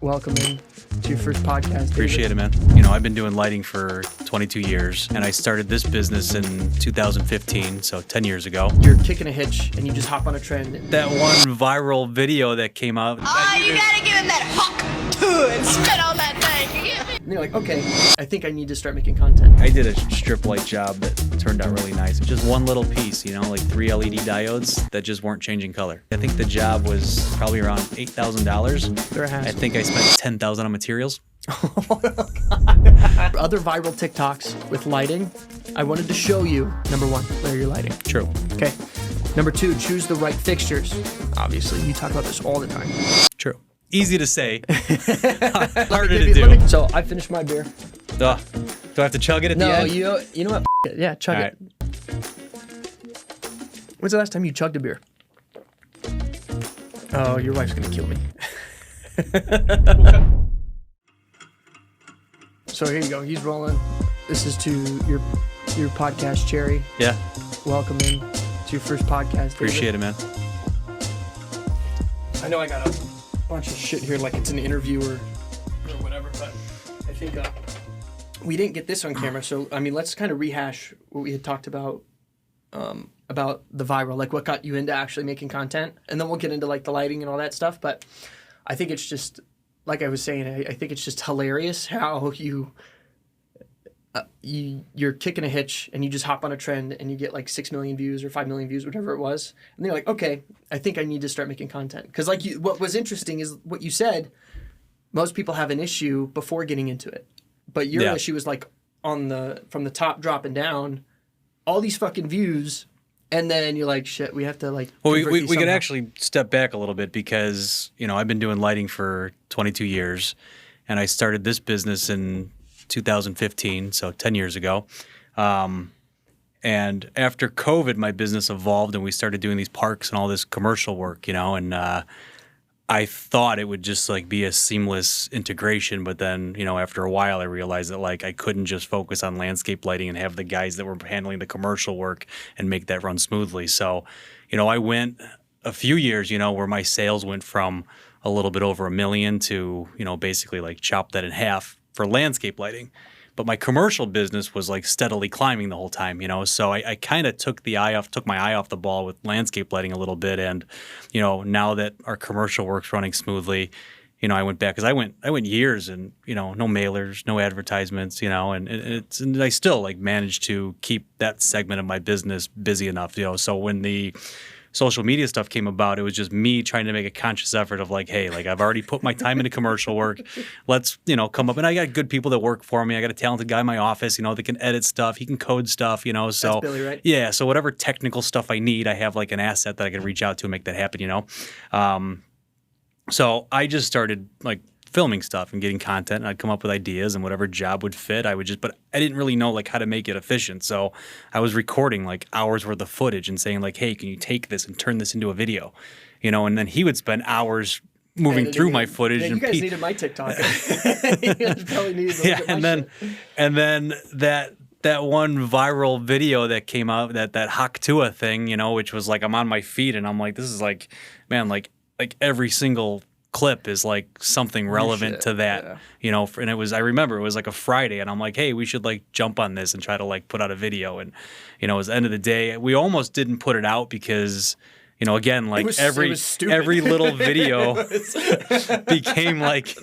Welcome in to your first podcast, David. Appreciate it, man. You know, I've been doing lighting for 22 years, and I started this business in 2015, so 10 years ago. You're kicking a hitch, and you just hop on a trend. That one viral video that came out. Oh, you gotta give him that hawk too and spit on that thing. You get me? And you're like, okay, I think I need to start making content. I did a strip light job that turned out really nice. Just one little piece, you know, like 3 LED diodes that just weren't changing color. I think the job was probably around $8,000. They're a hassle. I think I spent $10,000 on materials. Other viral TikToks with lighting. I wanted to show you, number one, layer your lighting. True. Okay. Number two, choose the right fixtures. Obviously, you talk about this all the time. True. Easy to say, harder to do. So I finished my beer. Ugh. Do I have to chug it at the No, end? you know what? It. Yeah, chug All it. When's the last time you chugged a beer? Oh, your wife's gonna kill me. So here you go. He's rolling. This is to your podcast, Cherry. Yeah. Welcome in to your first podcast. David. Appreciate it, man. I know I got a bunch of shit here, like it's an interview or whatever, but I think we didn't get this on camera. So I mean, let's kind of rehash what we had talked about the viral, like what got you into actually making content, and then we'll get into like the lighting and all that stuff. But I think it's just, like I was saying, I think it's just hilarious how you're kicking a hitch and you just hop on a trend and you get like 6 million views or 5 million views, whatever it was. And then you're like, okay, I think I need to start making content. Because like what was interesting is what you said, most people have an issue before getting into it. But your issue is like from the top dropping down, all these fucking views. And then you're like, shit, we have to like. Well, we could actually step back a little bit because, you know, I've been doing lighting for 22 years and I started this business in 2015, so 10 years ago. And after COVID, my business evolved and we started doing these parks and all this commercial work, you know, and I thought it would just like be a seamless integration. But then, you know, after a while, I realized that like I couldn't just focus on landscape lighting and have the guys that were handling the commercial work and make that run smoothly. So, you know, I went a few years, you know, where my sales went from a little bit over $1 million to, you know, basically like chop that in half for landscape lighting. But my commercial business was like steadily climbing the whole time, you know. So I kind of took my eye off the ball with landscape lighting a little bit. And, you know, now that our commercial work's running smoothly, you know, I went back because I went years and, you know, no mailers, no advertisements, you know, and I still like managed to keep that segment of my business busy enough, you know. So when the social media stuff came about, it was just me trying to make a conscious effort of like, hey, like I've already put my time into commercial work. Let's, you know, come up. And I got good people that work for me. I got a talented guy in my office, you know, that can edit stuff. He can code stuff, you know. So that's Billy, right? Yeah. So whatever technical stuff I need, I have like an asset that I can reach out to and make that happen, you know. So I just started like filming stuff and getting content, and I'd come up with ideas and whatever job would fit, but I didn't really know like how to make it efficient. So I was recording like hours worth of footage and saying like, hey, can you take this and turn this into a video? You know, and then he would spend hours moving through my footage. Yeah, and you guys needed my TikTok. You guys probably needed to look at my shit. and then that one viral video that came out, that Haktua thing, you know, which was like I'm on my feet and I'm like, this is like, man, like every single clip is like something relevant to that, you know. And I remember it was like a Friday and I'm like, hey, we should like jump on this and try to like put out a video. And, you know, it was the end of the day, we almost didn't put it out because, you know, again, like every little video became like,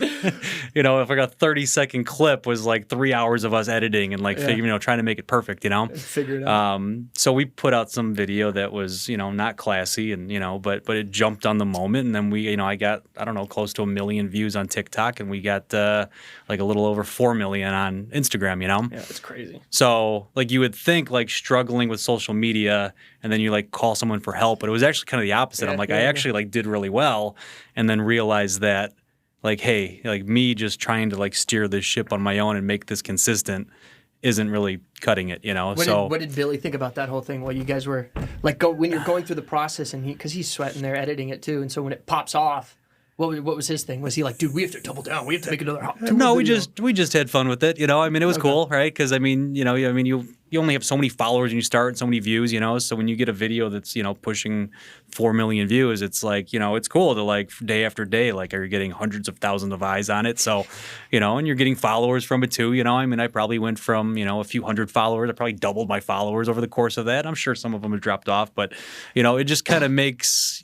you know, if like a 30-second clip was like 3 hours of us editing and like, you know, trying to make it perfect, you know. Figure it out. So we put out some video that was, you know, not classy and, you know, but it jumped on the moment. And then we, you know, I got, I don't know, close to 1 million views on TikTok and we got like a little over 4 million on Instagram, you know. Yeah, it's crazy. So like you would think like struggling with social media and then you like call someone for help, but it was actually kind of the opposite. I'm like, I actually like did really well, and then realized that like, hey, like me just trying to like steer this ship on my own and make this consistent isn't really cutting it, you know. What did Billy think about that whole thing while you guys were like when you're going through the process and because he's sweating there editing it too, and so when it pops off, What was his thing? Was he like, dude, we have to double down. We have to make another hot tour No, we video." just had fun with it. I mean, it was cool, right? Because I mean, you only have so many followers when you start and so many views, So when you get a video that's pushing 4 million views, it's like it's cool to like day after day, like are you getting hundreds of thousands of eyes on it? So and you're getting followers from it too. I mean, I probably went from a few hundred followers. I probably doubled my followers over the course of that. I'm sure some of them have dropped off, but it just kind of makes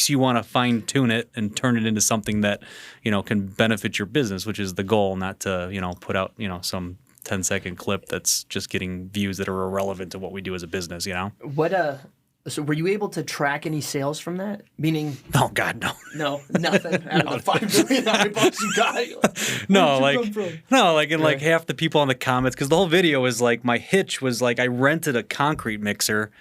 you want to fine tune it and turn it into something that, can benefit your business, which is the goal, not to, put out, some 10-second clip that's just getting views that are irrelevant to what we do as a business, So were you able to track any sales from that? Meaning, Oh God, no. no, nothing out of the 5 million eyeballs you got. No, Where'd you come from? like half the people in the comments, because the whole video was like, my hitch was like, I rented a concrete mixer.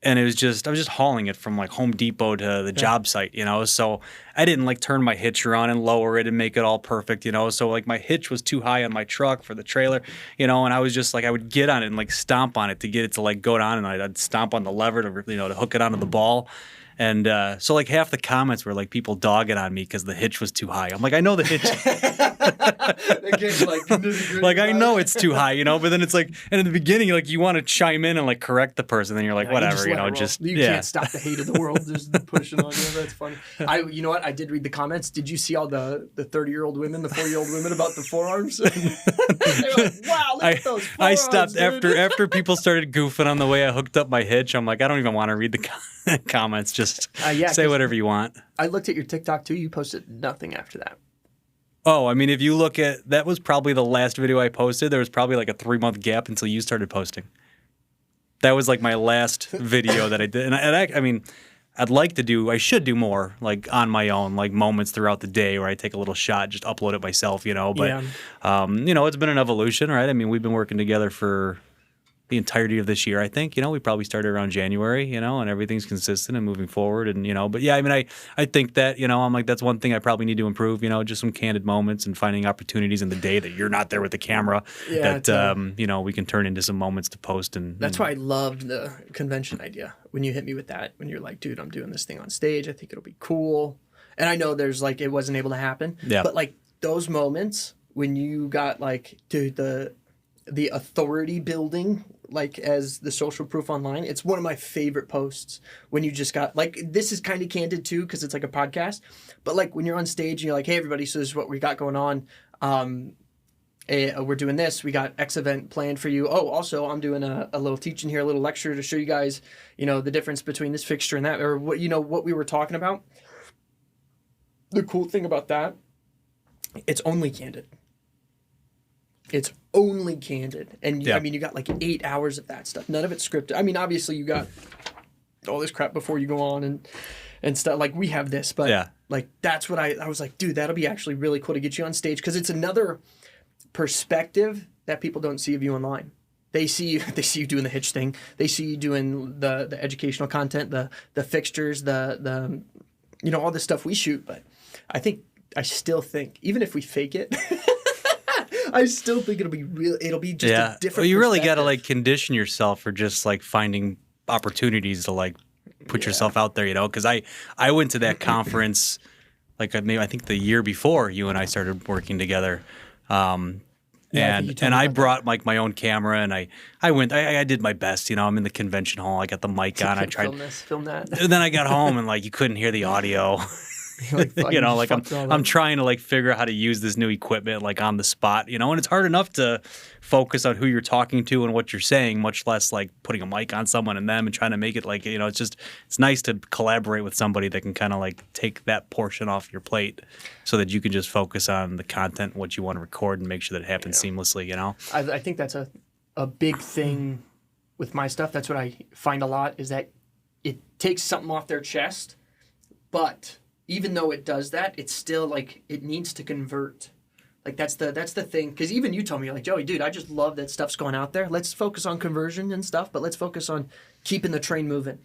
And I was just hauling it from like Home Depot to the job site, So I didn't like turn my hitch around and lower it and make it all perfect, So like my hitch was too high on my truck for the trailer, and I was just like, I would get on it and like stomp on it to get it to like go down, and I'd stomp on the lever to to hook it onto the ball. And so like half the comments were like people dogging on me because the hitch was too high. I'm like, I know the hitch. Like I know it's too high, but then it's like, and in the beginning, like you want to chime in and like correct the person, then you're like, whatever, you can't stop the hate of the world just pushing on you. That's funny. You know what? I did read the comments. Did you see all the 30-year-old women, the 40-year-old women about the forearms? They were like, wow, look at those forearms. I stopped dude. after people started goofing on the way I hooked up my hitch. I'm like, I don't even want to read the comments. Just say whatever you want. I looked at your TikTok too. You posted nothing after that. Oh, I mean, if you look at, that was probably the last video I posted. There was probably like a 3-month gap until you started posting. That was like my last video that I did. And I mean, I should do more like on my own, like moments throughout the day where I take a little shot, just upload it myself, But, it's been an evolution, right? I mean, we've been working together for the entirety of this year, I think. We probably started around January, and everything's consistent and moving forward. And, but yeah, I mean, I think that, I'm like, that's one thing I probably need to improve, just some candid moments and finding opportunities in the day that you're not there with the camera we can turn into some moments to post. And that's why I loved the convention idea when you hit me with that, when you're like, dude, I'm doing this thing on stage. I think it'll be cool. And I know there's like, it wasn't able to happen, but like those moments when you got like, dude, the authority building, like as the social proof online, it's one of my favorite posts when you just got like, this is kind of candid too because it's like a podcast, but like when you're on stage and you're like, hey everybody, so this is what we got going on, we're doing this, we got X event planned for you, also I'm doing a little teaching here, a little lecture to show you guys the difference between this fixture and that, or what we were talking about. The cool thing about that, it's only candid. It's only candid. And I mean, you got like 8 hours of that stuff. None of it's scripted. I mean, obviously you got all this crap before you go on and stuff. Like we have this, but like that's what I was like, dude, that'll be actually really cool to get you on stage because it's another perspective that people don't see of you online. They see you doing the hitch thing. They see you doing the educational content, the fixtures, the all the stuff we shoot. But I still think even if we fake it. I still think it'll be real. It'll be just a different. Well, you really got to like condition yourself for just like finding opportunities to like put yourself out there, Because I went to that conference like I think the year before you and I started working together, and I brought like my own camera and I went. I did my best, I'm in the convention hall. I got the mic on. I tried film that. And then I got home and like you couldn't hear the audio. I'm trying to like figure out how to use this new equipment like on the spot, and it's hard enough to focus on who you're talking to and what you're saying, much less like putting a mic on someone and them and trying to make it like, it's nice to collaborate with somebody that can kind of like take that portion off your plate so that you can just focus on the content, what you want to record and make sure that it happens seamlessly, I think that's a big thing with my stuff. That's what I find a lot is that it takes something off their chest, but even though it does that, it's still like it needs to convert. Like that's the thing. Because even you told me, you're like, Joey, dude, I just love that stuff's going out there. Let's focus on conversion and stuff, but let's focus on keeping the train moving.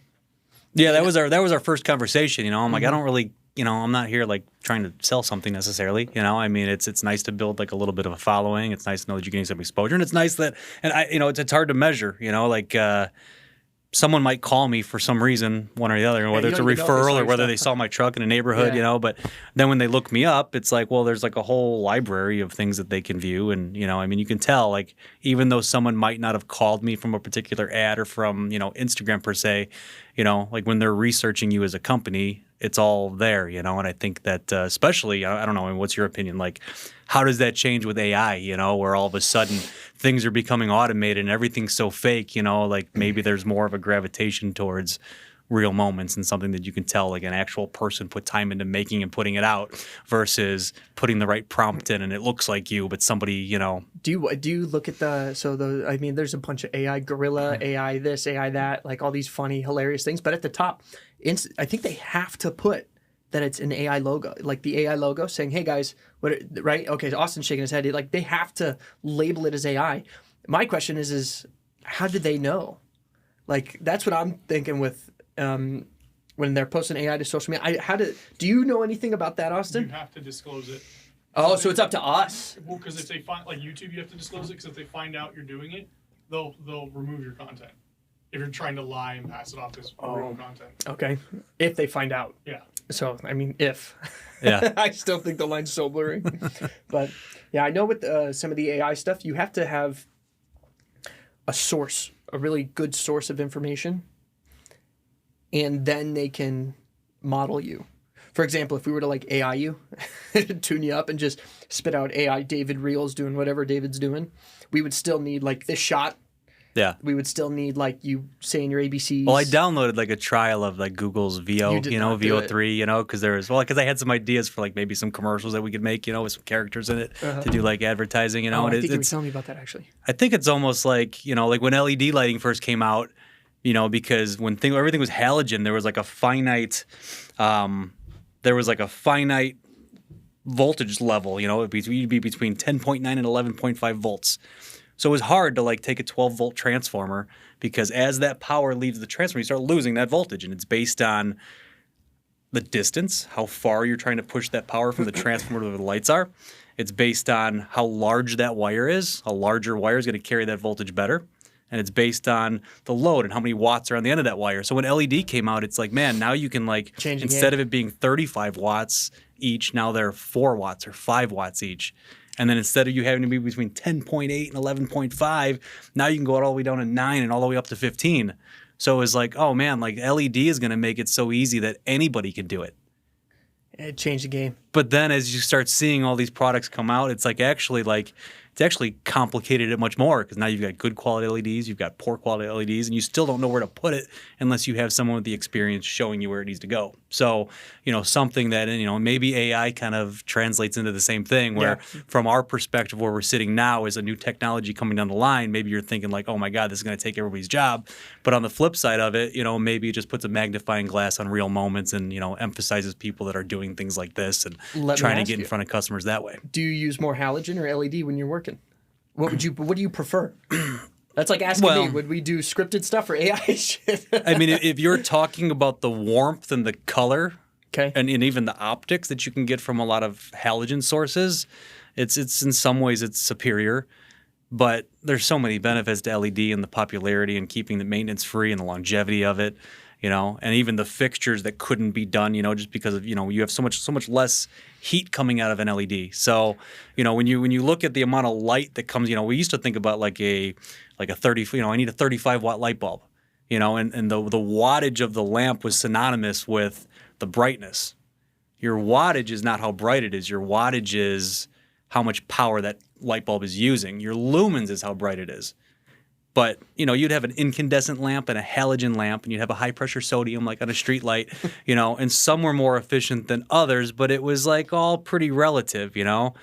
Yeah, that was our first conversation. I'm like, I don't really, I'm not here like trying to sell something necessarily. I mean, it's nice to build like a little bit of a following. It's nice to know that you're getting some exposure, and it's nice that, and it's hard to measure. Like someone might call me for some reason, one or the other, whether it's a you don't even know if they saw referral or your whether stuff. they saw my truck in a neighborhood, Yeah. but then when they look me up, it's like, well, there's like a whole library of things that they can view. And, I mean, you can tell, like, even though someone might not have called me from a particular ad or from, Instagram per se, like when they're researching you as a company, it's all there, and I think that especially, I don't know, I mean, what's your opinion? Like, how does that change with AI, where all of a sudden things are becoming automated and everything's so fake, like maybe there's more of a gravitation towards real moments and something that you can tell like an actual person put time into making and putting it out versus putting the right prompt in and it looks like you, but somebody, Do you look at I mean, there's a bunch of AI gorilla, AI this, AI that, like all these funny, hilarious things. But at the top, I think they have to put that it's an AI logo, like the AI logo saying, "Hey guys, right? Okay, Austin's shaking his head. Like they have to label it as AI." My question is how did they know? Like that's what I'm thinking with when they're posting AI to social media. Do you know anything about that, Austin? You have to disclose it. Oh, so it's up to us. Well, because if they find, like YouTube, you have to disclose it, because if they find out you're doing it, they'll remove your content. If you're trying to lie and pass it off as real content. Okay, if they find out. Yeah. So, I mean, if. Yeah. I still think the line's so blurry. But, yeah, I know with some of the AI stuff, you have to have a source, a really good source of information, and then they can model you. For example, if we were to, like, AI you, tune you up, and just spit out AI David Reels doing whatever David's doing, we would still need, like, this shot. Yeah. We would still need, like, you saying your ABCs. Well, I downloaded like a trial of like Google's VO, You did not do it. VO3, because I had some ideas for like maybe some commercials that we could make, with some characters in it to do like advertising, I and think you were telling me about that, actually. I think it's almost like, like when LED lighting first came out, because when everything was halogen, there was like a finite, voltage level, it'd be between 10.9 and 11.5 volts. So it was hard to like take a 12-volt transformer because as that power leaves the transformer, you start losing that voltage, and it's based on the distance, how far you're trying to push that power from the transformer to where the lights are. It's based on how large that wire is. A larger wire is going to carry that voltage better. And it's based on the load and how many watts are on the end of that wire. So when LED came out, it's like, man, now you can like, Change the instead game. of it being 35 watts each, now they're 4 watts or 5 watts each. And then instead of you having to be between 10.8 and 11.5, now you can go all the way down to 9 and all the way up to 15. So it was like, oh man, like LED is going to make it so easy that anybody can do it. It changed the game. But then as you start seeing all these products come out, it's actually complicated it much more because now you've got good quality LEDs, you've got poor quality LEDs, and you still don't know where to put it unless you have someone with the experience showing you where it needs to go. So, something that, maybe AI kind of translates into the same thing where from our perspective where we're sitting now is a new technology coming down the line. Maybe you're thinking like, oh my God, this is going to take everybody's job. But on the flip side of it, maybe it just puts a magnifying glass on real moments and, emphasizes people that are doing things like this and Let me trying to ask get in you. front of customers that way. Do you use more halogen or LED when you're working? What do you prefer? That's like asking me, would we do scripted stuff or AI shit? I mean, if you're talking about the warmth and the color, Okay. and even the optics that you can get from a lot of halogen sources, it's in some ways it's superior. But there's so many benefits to LED and the popularity and keeping the maintenance free and the longevity of it, and even the fixtures that couldn't be done, just because of, you have so much less heat coming out of an LED. So, when you look at the amount of light that comes, we used to think about like a 30, I need a 35 watt light bulb, and the wattage of the lamp was synonymous with the brightness. Your wattage is not how bright it is. Your wattage is how much power that light bulb is using. Your lumens is how bright it is. But, you'd have an incandescent lamp and a halogen lamp, and you'd have a high-pressure sodium, like on a street light, and some were more efficient than others, but it was, like, all pretty relative, Now,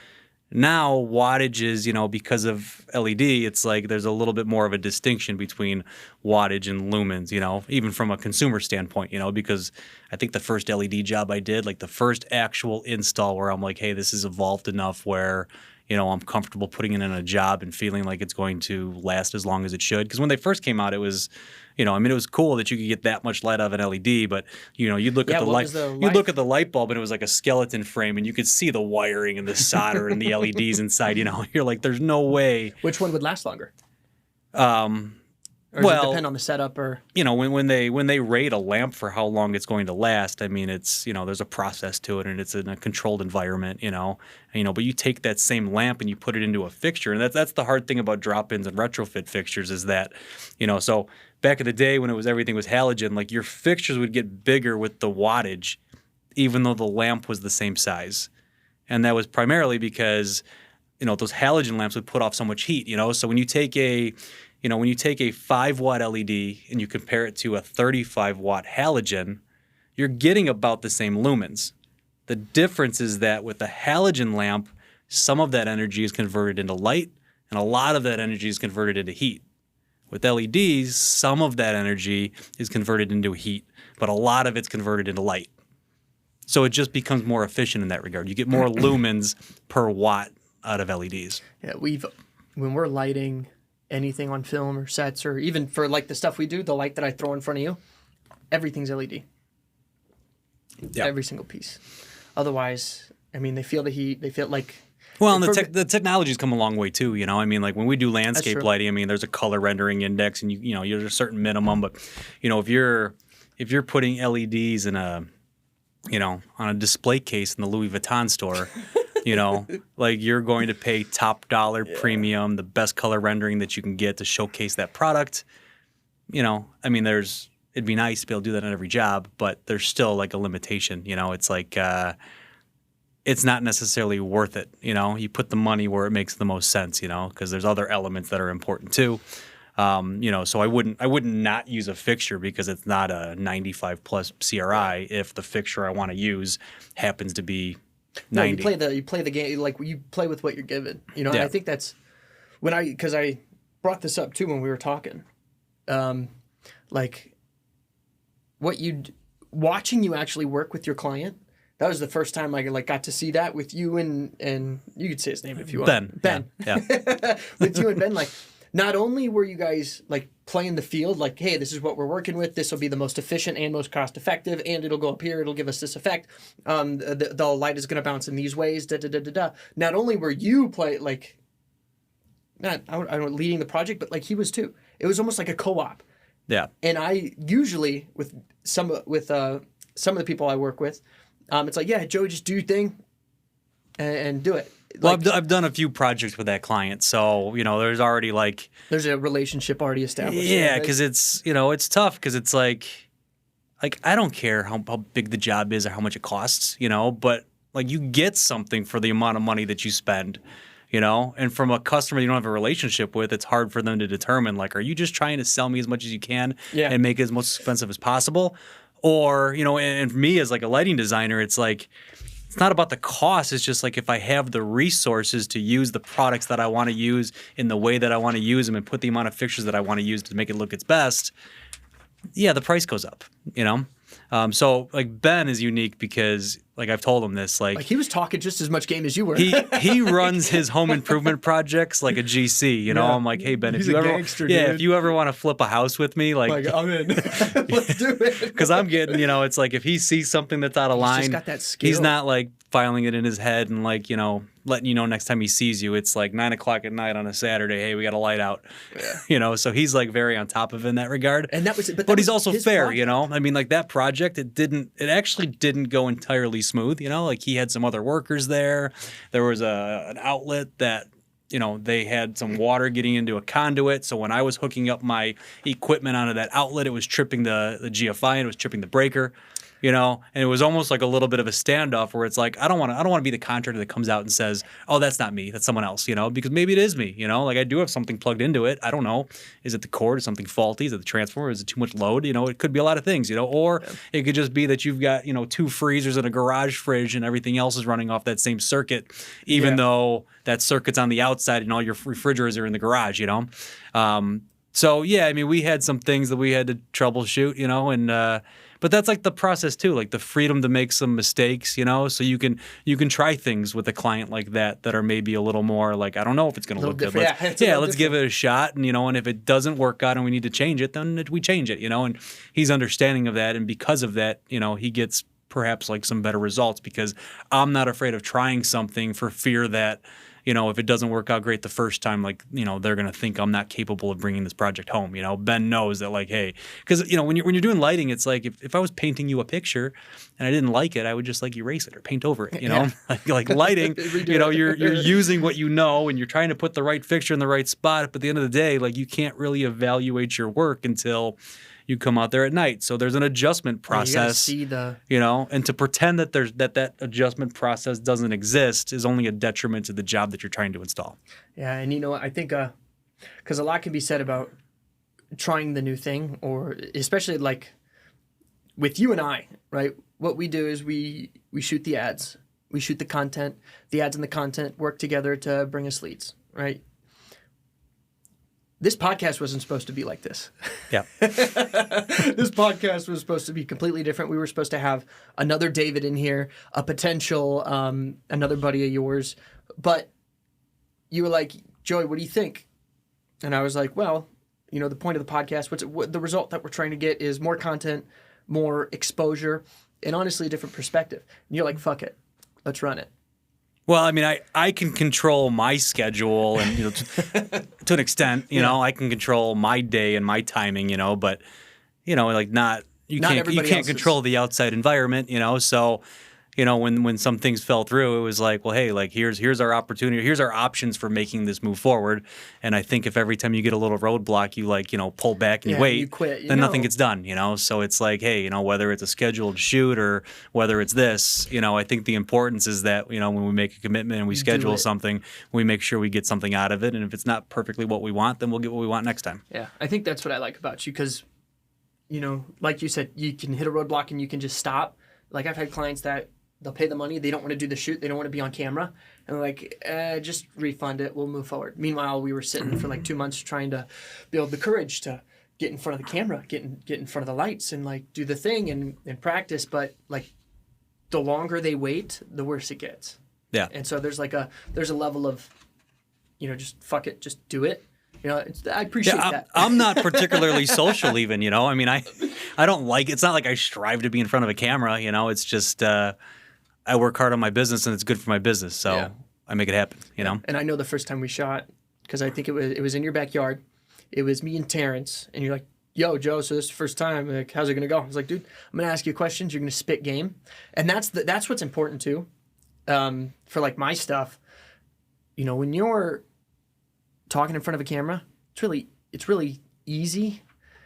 wattage is, because of LED, it's like there's a little bit more of a distinction between wattage and lumens, even from a consumer standpoint, because I think the first LED job I did, like the first actual install where I'm like, hey, this has evolved enough where, I'm comfortable putting it in a job and feeling like it's going to last as long as it should. Because when they first came out, it was, it was cool that you could get that much light out of an LED, but you'd look at the light, you'd look at the light bulb and it was like a skeleton frame, and you could see the wiring and the solder and the LEDs inside. You're like, there's no way. Which one would last longer? Or does Well, it depend on the setup or? when they rate a lamp for how long it's going to last, I mean, it's, there's a process to it and it's in a controlled environment, but you take that same lamp and you put it into a fixture. And that's the hard thing about drop-ins and retrofit fixtures is that, so back in the day when everything was halogen, like your fixtures would get bigger with the wattage, even though the lamp was the same size. And that was primarily because, those halogen lamps would put off so much heat, So when you take a 5-watt LED and you compare it to a 35-watt halogen, you're getting about the same lumens. The difference is that with a halogen lamp, some of that energy is converted into light and a lot of that energy is converted into heat. With LEDs, some of that energy is converted into heat, but a lot of it's converted into light. So it just becomes more efficient in that regard. You get more lumens per watt out of LEDs. Yeah, when we're lighting anything on film or sets, or even for like the stuff we do, the light that I throw in front of you, everything's LED. Yeah. Every single piece. Otherwise, I mean, they feel the heat. They feel like. Well, and the technology's come a long way too. I mean, like when we do landscape true. lighting, I mean, there's a color rendering index, and there's a certain minimum. But if you're putting LEDs in on a display case in the Louis Vuitton store. Like you're going to pay top dollar premium, the best color rendering that you can get to showcase that product. I mean, it'd be nice to be able to do that on every job, but there's still like a limitation. It's like it's not necessarily worth it. You put the money where it makes the most sense. Because there's other elements that are important too. So I wouldn't not use a fixture because it's not a 95 plus CRI if the fixture I want to use happens to be 90. No, you play the game, like you play with what you're given, And I think that's because I brought this up too when we were talking, like watching you actually work with your client. That was the first time I got to see that with you and you could say his name if you want. Ben. Yeah. With you and Ben, like not only were you guys like playing the field, like, hey, this is what we're working with. This will be the most efficient and most cost effective, and it'll go up here. It'll give us this effect. The light is going to bounce in these ways. Not only were you I don't leading the project, but like he was too. It was almost like a co-op. Yeah. And I usually with some of the people I work with, it's like, yeah, Joey, just do your thing and do it. Well, I've done a few projects with that client, so there's already there's a relationship already established. Yeah, because it's it's tough because it's like I don't care how big the job is or how much it costs, but like you get something for the amount of money that you spend, and from a customer you don't have a relationship with, it's hard for them to determine are you just trying to sell me as much as you can and make it as most expensive as possible, or and for me as like a lighting designer, it's like. It's not about the cost. It's just like if I have the resources to use the products that I want to use in the way that I want to use them and put the amount of fixtures that I want to use to make it look its best, yeah, the price goes up, So like Ben is unique because like I've told him this, like he was talking just as much game as you were. he runs his home improvement projects like a GC, I'm like, hey Ben, if you ever want to flip a house with me, like I'm in. Let's do it. Because I'm getting, it's like if he sees something that's out of line, just got that skill. He's not like filing it in his head and like, letting you know next time he sees you. It's like 9:00 at night on a Saturday. Hey, we got a light out. Yeah. So he's like very on top of it in that regard. And that was it. But he's also fair, I mean, like that project, it actually didn't go entirely smooth, like he had some other workers there. There was an outlet that, they had some water getting into a conduit. So when I was hooking up my equipment onto that outlet, it was tripping the GFI and it was tripping the breaker. And it was almost like a little bit of a standoff where it's like, I don't want to be the contractor that comes out and says, oh, that's not me, that's someone else, because maybe it is me, like I do have something plugged into it. I don't know. Is it the cord? Is something faulty? Is it the transformer? Is it too much load? It could be a lot of things, or it could just be that you've got, 2 freezers and a garage fridge and everything else is running off that same circuit, even though that circuit's on the outside and all your refrigerators are in the garage, So, yeah, I mean, we had some things that we had to troubleshoot, and but that's like the process too, like the freedom to make some mistakes, so you can try things with a client like that are maybe a little more like, I don't know if it's going to look good. Let's give it a shot, and if it doesn't work out and we need to change it, then we change it, and he's understanding of that, and because of that, he gets perhaps like some better results because I'm not afraid of trying something for fear that if it doesn't work out great the first time, like, they're going to think I'm not capable of bringing this project home. Ben knows that, like, hey, because, when you're doing lighting, it's like if I was painting you a picture and I didn't like it, I would just like erase it or paint over it, like lighting, you're using what you know and you're trying to put the right fixture in the right spot. But at the end of the day, like, you can't really evaluate your work until you come out there at night. So there's an adjustment process, you gotta see and to pretend that that adjustment process doesn't exist is only a detriment to the job that you're trying to install. Yeah, and I think because a lot can be said about trying the new thing, or especially like with you and I, right? What we do is we shoot the ads, we shoot the content, the ads and the content work together to bring us leads, right? This podcast wasn't supposed to be like this. Yeah. This podcast was supposed to be completely different. We were supposed to have another David in here, a potential another buddy of yours. But you were like, Joey, what do you think? And I was like, well, the point of the podcast, the result that we're trying to get is more content, more exposure, and honestly, a different perspective. And you're like, fuck it. Let's run it. Well, I mean, I can control my schedule and, to an extent, I can control my day and my timing, but, like you can't control the outside environment, so, when some things fell through, it was like, well, hey, like here's our opportunity, here's our options for making this move forward. And I think if every time you get a little roadblock, you pull back and you wait, you quit, then nothing gets done, So it's like, hey, whether it's a scheduled shoot or whether it's this, I think the importance is that, when we make a commitment and we schedule something, we make sure we get something out of it. And if it's not perfectly what we want, then we'll get what we want next time. Yeah, I think that's what I like about you because, like you said, you can hit a roadblock and you can just stop. Like I've had clients that they'll pay the money. They don't want to do the shoot. They don't want to be on camera. And they're like, just refund it. We'll move forward. Meanwhile, we were sitting for like 2 months trying to build the courage to get in front of the camera, get in front of the lights and like do the thing and practice. But like the longer they wait, the worse it gets. Yeah. And so there's a level of, just fuck it, just do it. I appreciate that. I'm not particularly social even, I mean, I don't like, it's not like I strive to be in front of a camera, it's just, I work hard on my business and it's good for my business. So I make it happen, And I know the first time we shot, because I think it was in your backyard. It was me and Terrence, and you're like, yo, Joe, so this is the first time. Like, how's it going to go? I was like, dude, I'm going to ask you questions. You're going to spit game. And that's what's important too. For like my stuff, when you're talking in front of a camera, it's really easy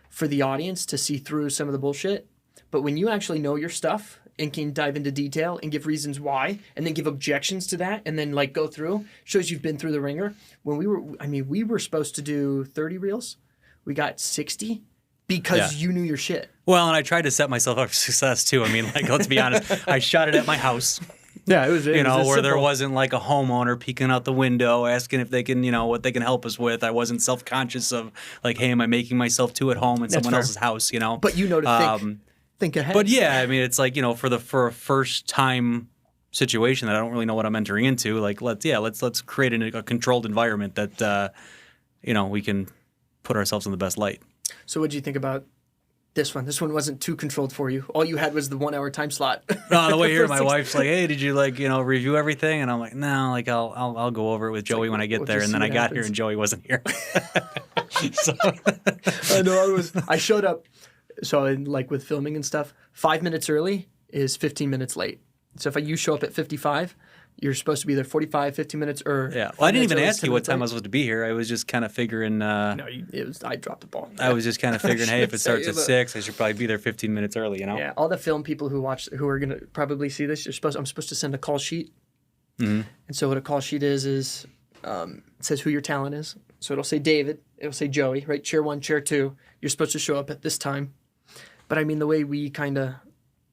for the audience to see through some of the bullshit. But when you actually know your stuff and can dive into detail and give reasons why, and then give objections to that, and then like go through, shows you've been through the ringer. When we were supposed to do 30 reels, we got 60 because you knew your shit. Well, and I tried to set myself up for success too. I mean, like, let's be honest, I shot it at my house. Yeah, it was where simple. There wasn't like a homeowner peeking out the window asking if they can, what they can help us with. I wasn't self-conscious of like, hey, am I making myself too at home in someone else's house, But to think ahead. But yeah, I mean, it's like, for a first time situation that I don't really know what I'm entering into, like, let's create a controlled environment that, we can put ourselves in the best light. So what did you think about this one? This one wasn't too controlled for you. All you had was the 1 hour time slot. No, on the way here, my wife's like, "Hey, did you review everything?" And I'm like, "No, like I'll go over it with Joey when I get there." And then I got here and Joey wasn't here. So I know I showed up. So like with filming and stuff, 5 minutes early is 15 minutes late. So if you show up at 55, you're supposed to be there 45, 15 minutes or yeah. Well, I didn't even ask you what time I was supposed to be here. I was just kind of figuring. No, I dropped the ball. I was just kind of figuring, hey, if it starts at 6, I should probably be there 15 minutes early. Yeah, all the film people who are gonna probably see this, I'm supposed to send a call sheet. Mm-hmm. And so what a call sheet is it says who your talent is. So it'll say David, it'll say Joey, right? Chair 1, chair 2. You're supposed to show up at this time. But I mean, the way we kind of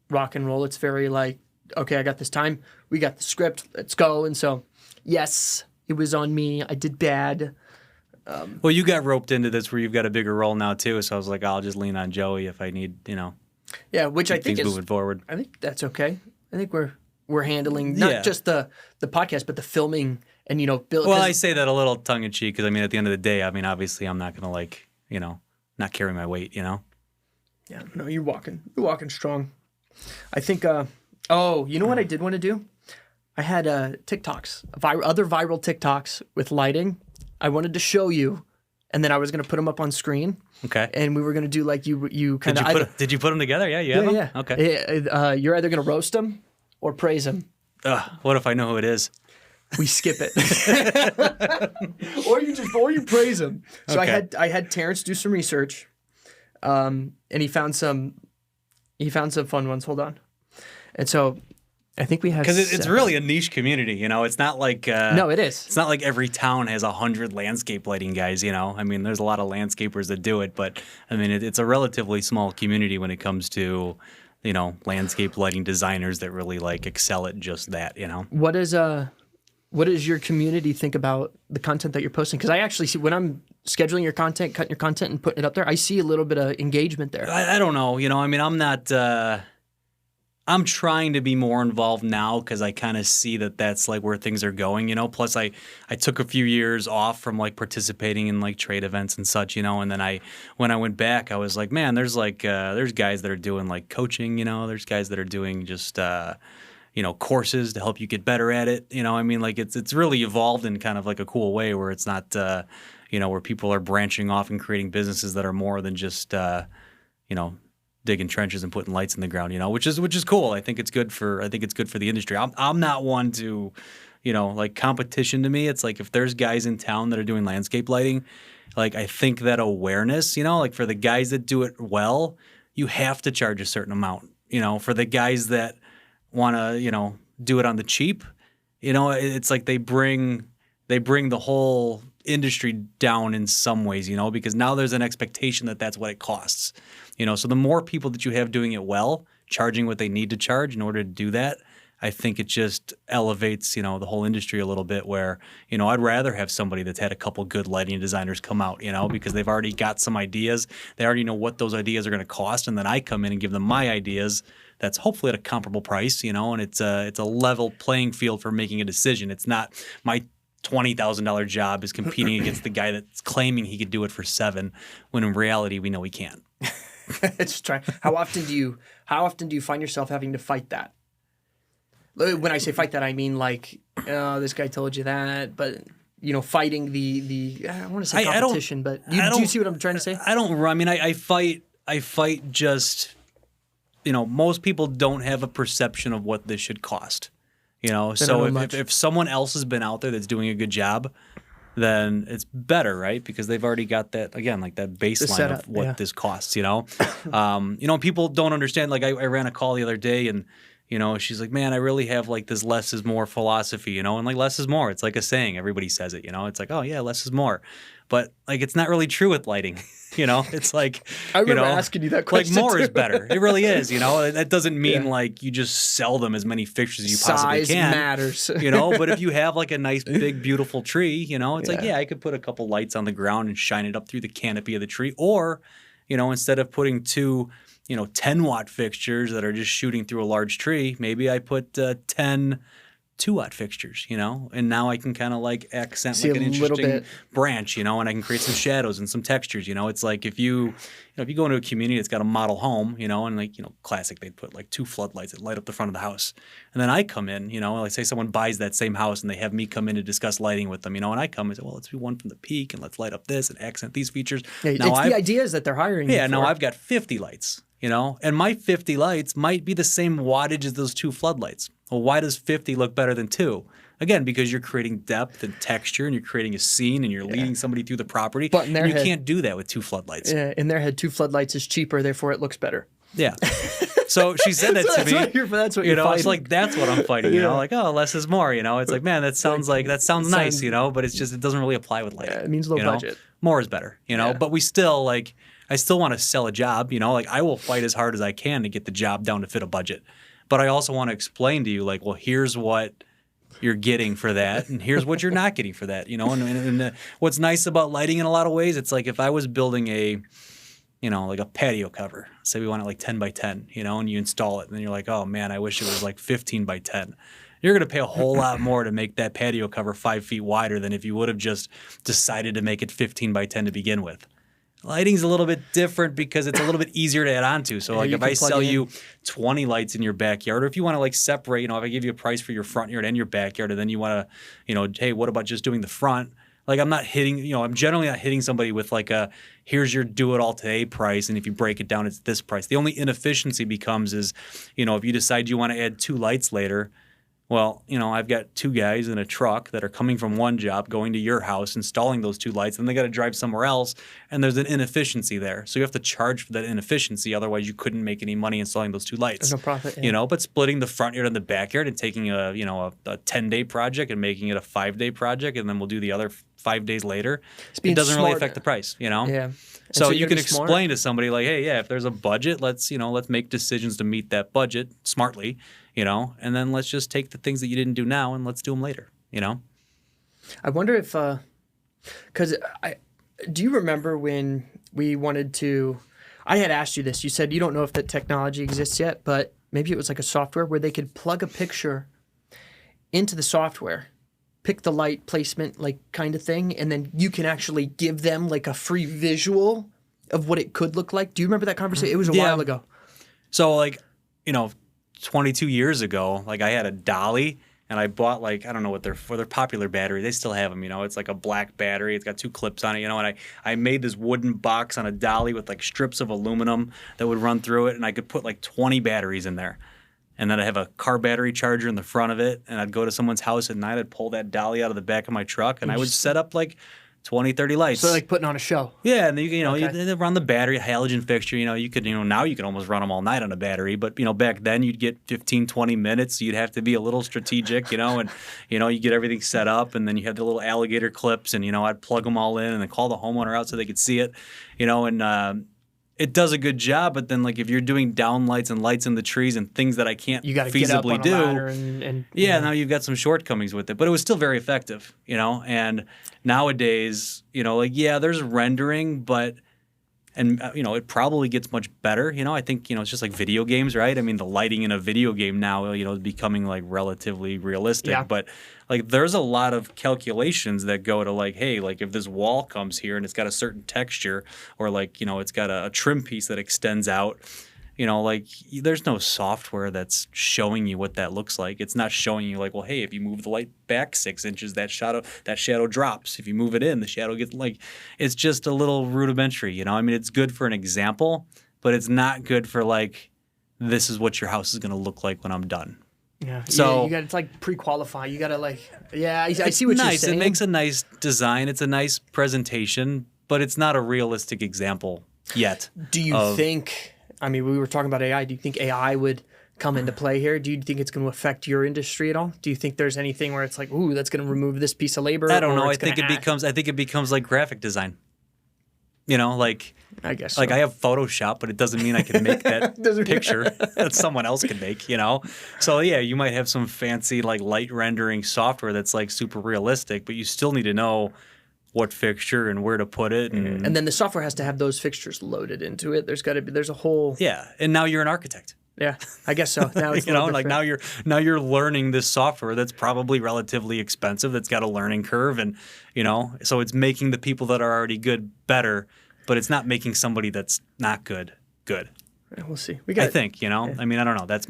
rock and roll, it's very like, okay, I got this time. We got the script. Let's go. And so, yes, it was on me. I did bad. Well, you got roped into this where you've got a bigger role now too. So I was like, I'll just lean on Joey if I need, Yeah, which I think is moving forward. I think that's okay. I think we're handling not just the podcast, but the filming and build. Well, I say that a little tongue in cheek because I mean, at the end of the day, I mean, obviously, I'm not gonna not carry my weight, Yeah, no, you're walking strong. I think. Oh, you know what I did want to do? TikToks, other viral TikToks with lighting. I wanted to show you, and then I was going to put them up on screen. Okay. And we were going to do like you kind of. Did you put them together? Yeah, you have them? Yeah. Okay. You're either going to roast them or praise them. What if I know who it is? We skip it. or you praise them. So Okay. I had Terrence do some research, and he found some fun ones. Hold on. And so I think we have Because it's really a niche community, you know. It's not like no, it is. It's not like every town has 100 landscape lighting guys, you know. I mean, there's a lot of landscapers that do it, but I mean, it's a relatively small community when it comes to, you know, landscape lighting designers that really like excel at just that, you know. What does your community think about the content that you're posting? Because I actually see when I'm scheduling your content, cutting your content, and putting it up there, I see a little bit of engagement there. I don't know, you know. I mean, I'm not. I'm trying to be more involved now because I kind of see that that's like where things are going, you know. Plus, I took a few years off from like participating in like trade events and such, you know. And then when I went back, I was like, man, there's like there's guys that are doing like coaching, you know. There's guys that are doing just you know, courses to help you get better at it. You know, I mean, like it's really evolved in kind of like a cool way where it's not you know, where people are branching off and creating businesses that are more than just you know, digging trenches and putting lights in the ground, you know, which is cool. I think it's good for the industry. I'm not one to, you know, like competition to me. It's like if there's guys in town that are doing landscape lighting, like I think that awareness, you know, like for the guys that do it well, you have to charge a certain amount, you know, for the guys that want to, you know, do it on the cheap, you know, it's like they bring the whole industry down in some ways, you know, because now there's an expectation that that's what it costs. You know, so the more people that you have doing it well, charging what they need to charge in order to do that, I think it just elevates, you know, the whole industry a little bit where, you know, I'd rather have somebody that's had a couple good lighting designers come out, you know, because they've already got some ideas. They already know what those ideas are going to cost. And then I come in and give them my ideas that's hopefully at a comparable price, you know, and it's a level playing field for making a decision. It's not my $20,000 job is competing against the guy that's claiming he could do it for $7,000 when in reality we know he can't. It's trying. How often do you find yourself having to fight that? When I say fight that, I mean like, oh, this guy told you that, but you know, fighting the I don't want to say competition, but do you see what I'm trying to say? I don't. I mean, I fight just, you know, most people don't have a perception of what this should cost. You know, so if someone else has been out there that's doing a good job, then it's better, right? Because they've already got that, again, like that baseline of what this costs, you know? You know, people don't understand. Like I ran a call the other day and, you know, she's like, man, I really have like this less is more philosophy, you know? And like less is more. It's like a saying. Everybody says it, you know? It's like, oh yeah, less is more. But like it's not really true with lighting, you know? It's like, I remember you know, asking you that question. Like more too. is better. It really is, you know? That doesn't mean like you just sell them as many fixtures as you possibly can. Size matters. You know, but if you have like a nice big beautiful tree, you know, it's like, yeah, I could put a couple lights on the ground and shine it up through the canopy of the tree. Or, you know, instead of putting two, you know, 10-watt fixtures that are just shooting through a large tree, maybe I put 10 2-watt fixtures, you know, and now I can kind of like accent like an interesting branch, you know, and I can create some shadows and some textures, you know. It's like if you go into a community that's got a model home, you know, and like, you know, classic, they'd put like 2 floodlights that light up the front of the house. And then I come in, you know, like say someone buys that same house and they have me come in to discuss lighting with them, you know, and I come and say, well, let's do one from the peak and let's light up this and accent these features. Yeah, it's the ideas that they're hiring. Yeah, now I've got 50 lights. You know, and my 50 lights might be the same wattage as those 2 floodlights. Well, why does 50 look better than 2? Again, because you're creating depth and texture and you're creating a scene and you're leading somebody through the property. But you can't do that with 2 floodlights. Yeah, in their head, 2 floodlights is cheaper, therefore it looks better. Yeah. So she said that to me. That's what you you're know, fighting. it's like that's what I'm fighting. You know, like, oh, less is more. You know, it's like, man, that sounds nice. You know, but it's just it doesn't really apply with lighting. Yeah, it means low budget. More is better. You know, but we still I still want to sell a job. You know, like I will fight as hard as I can to get the job down to fit a budget. But I also want to explain to you, like, well, here's what you're getting for that, and here's what you're not getting for that. You know, and what's nice about lighting in a lot of ways, it's like if I was building a, you know, like a patio cover. Say we want it like 10 by 10, you know, and you install it, and then you're like, oh man, I wish it was like 15 by 10. You're going to pay a whole lot more to make that patio cover 5 feet wider than if you would have just decided to make it 15 by 10 to begin with. Lighting's a little bit different because it's a little bit easier to add on to. So like you if can I plug sell it in. you 20 lights in your backyard, or if you want to like separate, if I give you a price for your front yard and your backyard, and then you want to, hey, what about just doing the front? Like I'm not hitting, I'm generally not hitting somebody with like here's your do it all today price, and if you break it down, it's this price. The only inefficiency becomes is, if you decide you want to add 2 lights later, well, I've got 2 guys in a truck that are coming from one job, going to your house, installing those 2 lights, and they got to drive somewhere else, and there's an inefficiency there. So you have to charge for that inefficiency, otherwise you couldn't make any money installing those 2 lights. There's no profit. Yeah. But splitting the front yard and the backyard and taking a 10-day project and making it a 5-day project, and then we'll do the other 5 days later, it doesn't really affect the price, Yeah. So you can gotta be smart. explain to somebody like, hey, yeah, if there's a budget, let's make decisions to meet that budget smartly, and then let's just take the things that you didn't do now and let's do them later, I wonder if, because do you remember when we wanted to, I had asked you this, you said you don't know if that technology exists yet, but maybe it was like a software where they could plug a picture into the software, pick the light placement, like kind of thing, and then you can actually give them like a free visual of what it could look like. Do you remember that conversation? It was a while ago. So 22 years ago, like I had a dolly and I bought I don't know what for their popular battery. They still have them, it's like a black battery. It's got 2 clips on it, and I made this wooden box on a dolly with like strips of aluminum that would run through it, and I could put like 20 batteries in there. And then I'd have a car battery charger in the front of it, and I'd go to someone's house at night, I'd pull that dolly out of the back of my truck, and I would set up like 20, 30 lights. So like putting on a show. Yeah, and then you run the battery, a halogen fixture, you could, now you can almost run them all night on a battery, but, back then you'd get 15, 20 minutes, so you'd have to be a little strategic, and, you get everything set up, and then you had the little alligator clips, and, I'd plug them all in and then call the homeowner out so they could see it, and it does a good job, but then if you're doing down lights and lights in the trees and things that I can't You got to feasibly get up on do, a ladder and now you've got some shortcomings with it, but it was still very effective, and nowadays, there's rendering, but, it probably gets much better, I think, it's just like video games, right? I mean, the lighting in a video game now, is becoming relatively realistic, but there's a lot of calculations that go to hey, if this wall comes here and it's got a certain texture, or it's got a trim piece that extends out, there's no software that's showing you what that looks like. It's not showing you well, hey, if you move the light back 6 inches, that shadow drops. If you move it in, the shadow gets it's just a little rudimentary, I mean, it's good for an example, but it's not good for this is what your house is going to look like when I'm done. Yeah. So you got to pre-qualify. You got to I see what you're saying. It makes a nice design. It's a nice presentation, but it's not a realistic example yet. Do you think? I mean, we were talking about AI. Do you think AI would come into play here? Do you think it's going to affect your industry at all? Do you think there's anything where it's ooh, that's going to remove this piece of labor? I don't know. I think it becomes like graphic design. I guess so. I have Photoshop, but it doesn't mean I can make that picture that someone else can make, So yeah, you might have some fancy light rendering software that's super realistic, but you still need to know what fixture and where to put it, and then the software has to have those fixtures loaded into it. There's a whole and now you're an architect. Yeah, I guess so. Now it's now you're learning this software that's probably relatively expensive, that's got a learning curve, and so it's making the people that are already good better, but it's not making somebody that's not good. We'll see. I think I mean, I don't know. That's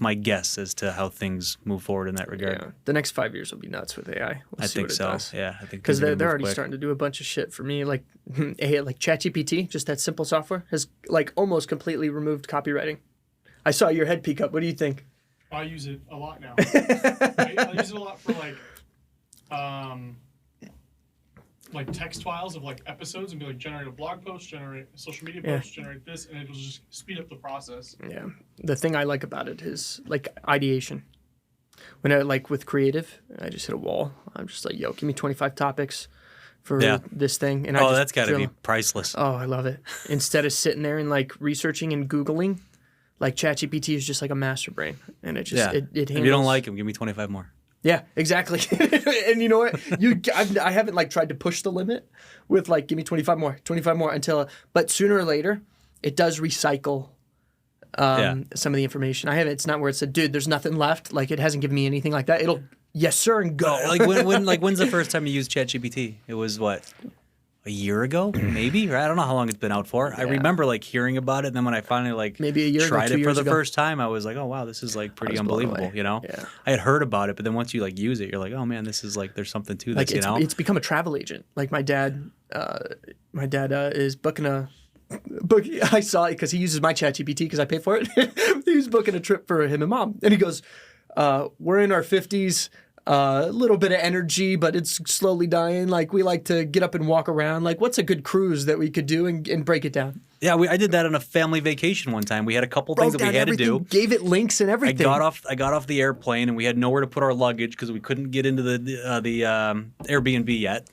my guess as to how things move forward in that regard. Yeah. The next 5 years will be nuts with AI. I think so. Yeah, I think because they're already starting to do a bunch of shit for me, like ChatGPT. Just that simple software has almost completely removed copywriting. I saw your head peek up. What do you think? I use it a lot now. I use it a lot for text files of episodes, and be generate a blog post, generate a social media post, generate this, and it'll just speed up the process. Yeah. The thing I like about it is ideation. When I with creative, I just hit a wall. I'm just yo, give me 25 topics for this thing, and that's got to be priceless. Oh, I love it. Instead of sitting there and researching and Googling, ChatGPT is just a master brain, and it just it handles. If you don't like them, give me 25 more. Yeah, exactly. And you know what? I haven't tried to push the limit with give me 25 more until. But sooner or later, it does recycle some of the information. It's not where it said, dude, there's nothing left. It hasn't given me anything like that. It'll yes sir and go. When's the first time you used ChatGPT? It was what? a year ago, maybe. Right? I don't know how long it's been out for. I remember like hearing about it, and then when I finally like maybe a year tried ago, 2 it for years the ago. first time, I was like, oh wow, this is like pretty was blown unbelievable. away. You know, Yeah. I had heard about it, but then once you like use it, you're like, oh man, this is like there's something to this. Like it's become a travel agent. Like my dad is booking a book. I saw it because he uses my ChatGPT because I pay for it. He was booking a trip for him and mom, and he goes, "We're in our 50s." A little bit of energy, but it's slowly dying. Like we like to get up and walk around. Like what's a good cruise that we could do and break it down? Yeah, I did that on a family vacation one time. We had a couple things that we had to do. Gave it links and everything. I got off the airplane and we had nowhere to put our luggage because we couldn't get into the Airbnb yet.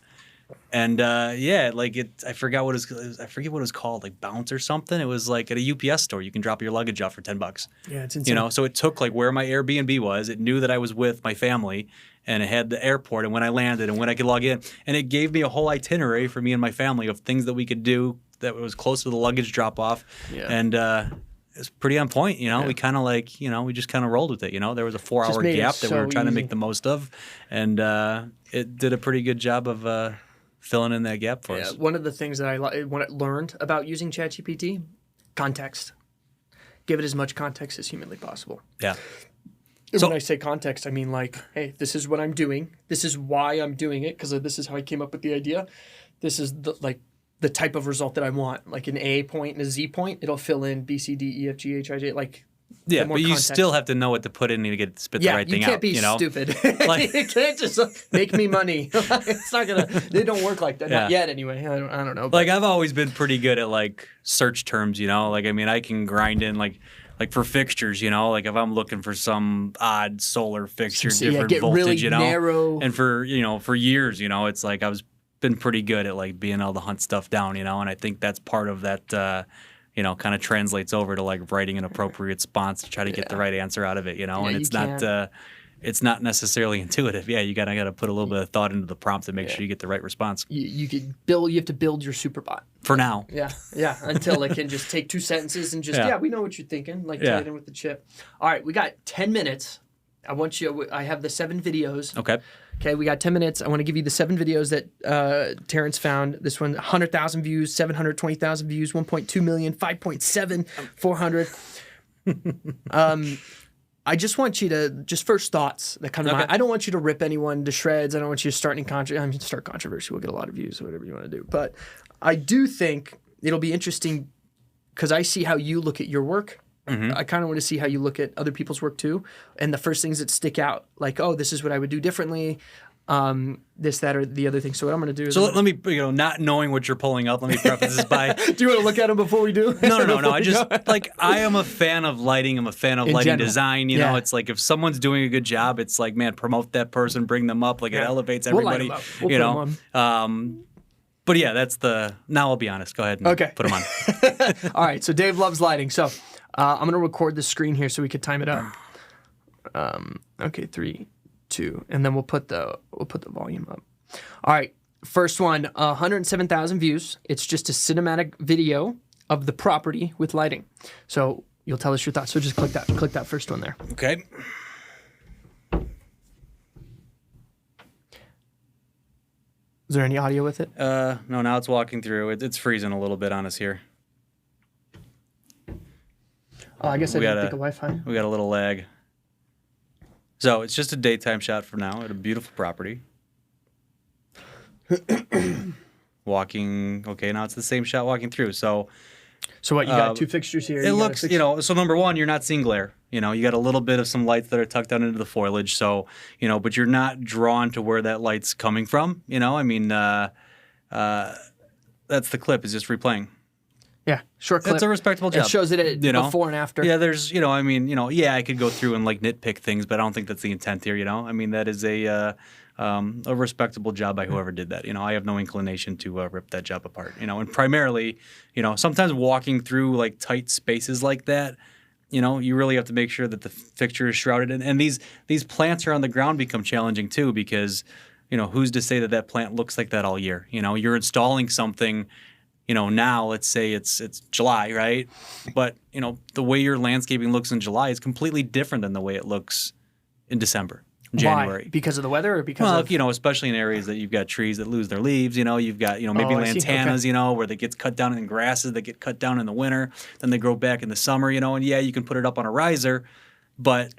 And I forgot what it was called, like Bounce or something. It was like at a UPS store. You can drop your luggage off for $10. Yeah, it's insane. So it took like where my Airbnb was. It knew that I was with my family, and it had the airport and when I landed and when I could log in, and it gave me a whole itinerary for me and my family of things that we could do that was close to the luggage drop off. Yeah. And it's pretty on point. We kind of like we just kind of rolled with it. There was a 4-hour gap that we were trying to make the most of, and it did a pretty good job of filling in that gap for us. One of the things that I learned about using ChatGPT, context. Give it as much context as humanly possible. Yeah. So, when I say context, I mean like, hey, this is what I'm doing. This is why I'm doing it because this is how I came up with the idea. This is the type of result that I want. Like an A point and a Z point, it'll fill in B, C, D, E, F, G, H, I, J. Like. Yeah, but you still have to know what to put in to get it to spit the right thing out. You can't be stupid. You can't just make me money. It's not gonna. They don't work like that. Not yet, anyway. I don't know. Like I've always been pretty good at like search terms. Like I mean, I can grind in like for fixtures. Like if I'm looking for some odd solar fixture, different get voltage. Really narrow. And for for years, it's like been pretty good at like being able to hunt stuff down. And I think that's part of that. Kind of translates over to like writing an appropriate response to try to get the right answer out of it, and it's not necessarily intuitive. Yeah, you gotta put a little bit of thought into the prompt to make sure you get the right response. You have to build your super bot. For now. Yeah, until it can just take 2 sentences and just, we know what you're thinking, like tie it in with the chip. All right, we got 10 minutes. I have the 7 videos. Okay, we got 10 minutes. I want to give you the 7 videos that Terrence found. This one, 100,000 views, 720,000 views, 1.2 million, 5.7, 400. I just want you to, just first thoughts that come to mind. I don't want you to rip anyone to shreds. I don't want you to start any start controversy. We'll get a lot of views or whatever you want to do. But I do think it'll be interesting because I see how you look at your work. Mm-hmm. I kind of want to see how you look at other people's work too. And the first things that stick out, like, oh, this is what I would do differently. This, that, or the other thing. So what I'm going to do is... So let me, not knowing what you're pulling up, let me preface this by... Do you want to look at them before we do? No. I just, I am a fan of lighting. I'm a fan of lighting design. You know, it's like if someone's doing a good job, it's like, man, promote that person, bring them up. Like it elevates everybody. We'll put them on. But yeah, that's the... Now I'll be honest. Go ahead and put them on. All right. So Dave loves lighting. So... I'm going to record the screen here so we could time it up. Okay, 3, 2, and then we'll put the volume up. All right, first one, 107,000 views. It's just a cinematic video of the property with lighting. So you'll tell us your thoughts. So just click that first one there. Okay. Is there any audio with it? No, now it's walking through. It's freezing a little bit on us here. Oh, I guess I didn't think of Wi-Fi. We got a little lag. So it's just a daytime shot for now at a beautiful property. Walking. Okay, now it's the same shot walking through. So what, you got 2 fixtures here? It looks, so number one, you're not seeing glare. You got a little bit of some lights that are tucked down into the foliage. So, but you're not drawn to where that light's coming from. I mean, that's the clip, is just replaying. Yeah, short clip. It's a respectable job. It shows it before and after. Yeah, there's, I could go through and like nitpick things, but I don't think that's the intent here. I mean, that is a respectable job by whoever did that. I have no inclination to rip that job apart. And primarily, sometimes walking through like tight spaces like that, you really have to make sure that the fixture is shrouded. And these plants are on the ground become challenging too because, who's to say that plant looks like that all year? You're installing something. Now let's say it's July, right? But, the way your landscaping looks in July is completely different than the way it looks in December. January. Why? Because of the weather, or because Well, of especially in areas that you've got trees that lose their leaves, you've got, maybe I see. lantanas, Okay. where they get cut down in grasses that get cut down in the winter, then they grow back in the summer, and yeah, you can put it up on a riser, but